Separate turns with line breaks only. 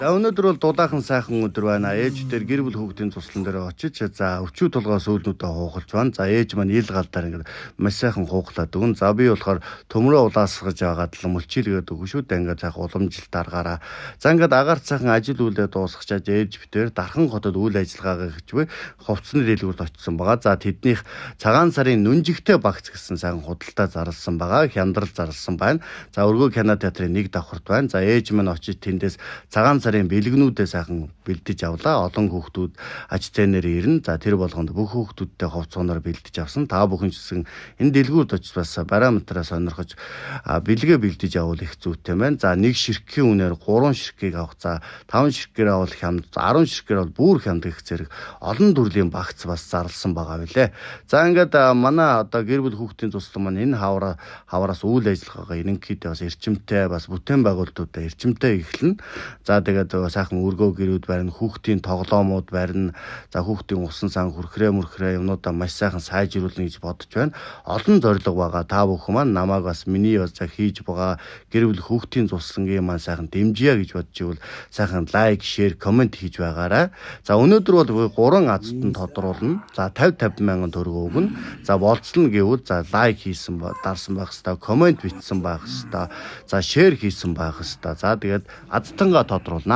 За өнөөдөр бол дулаахан сайхан өдөр байна. Ээж дээр гэр бүл хүүхдийн туслан дээр очиж за өчүү толгоос үүлнүүдээ хуухалж байна. За ээж маань ил галдаар ингээд маш сайхан хуухлаад өгөн. За би болохоор төмрөө улаасгаж байгаад л мөлчилгээд өгөн шүү дээ. Ингээд сайхан уламжилт аргаараа. За ингээд агаарт сайхан ажил үйлээ дуусгачаад ээж битээр дархан хотод үйл ажиллагаагаа хийчихвэ. Хувцсны дэлгүүрт очсон байгаа. За тэднийх цагаан сарын нүнжигтэй багц гэсэн сайхан худалдаа зарласан байгаа. Хяндрал зарласан байна. За өргөө кино театрын нэг давхарт байна. За ээж маань очиж тэндээс цагаан сарын бэлгнүүдээ сайхан бэлдэж авлаа. Олон хүүхдүүд аж цэнээр ирнэ. За тэр болгонд бүх хүүхдүүдтэй хувцсанаар бэлдэж авсан. Та бүхэн ч гэсэн энэ дэлгүүрд очиж бас параметраа сонирхож бэлгээ бэлдэж авал их зүйтэй байна. За нэг ширхгийн үнээр 3 ширхгийг авах. За 5 ширхгээр авал хямд, 10 ширхгээр бол бүр хямд гэх зэрэг олон төрлийн багц бас зарласан байгаа билээ. За ингээд манай одоо гэр бүл хүүхдийн туслан маань энэ хавараас үйл ажиллагаагаа ерөнхийдөө бас эрчимтэй бас бүтээн байгуулалтуудаа эрчимтэй эхэлнэ. За тэгээд сайхан өргөө гэрүүд барина, хүүхдийн тоглоомууд барина. За хүүхдийн усан сан хүрхрээ юмнуудаа маш сайхан сайжруулна гэж бодож байна. Олон зорилго байгаа. Та бүхэн маань намайг бас миний бас хийж байгаа гэр бүл хүүхдийн туслангийн маань сайхан дэмжийе гэж бодож ивэл сайхан лайк, шеэр, комент хийж байгаарай. За өнөөдөр бол 3 азтан тодруулна. За 50 мянган төгрөг өгнө. За болцлно гэвэл за лайк хийсэн дарсан байх хэвээр, комент бичсэн байх хэвээр, за шеэр хийсэн байх хэвээр. За тэгээд азтангаа тодруулна.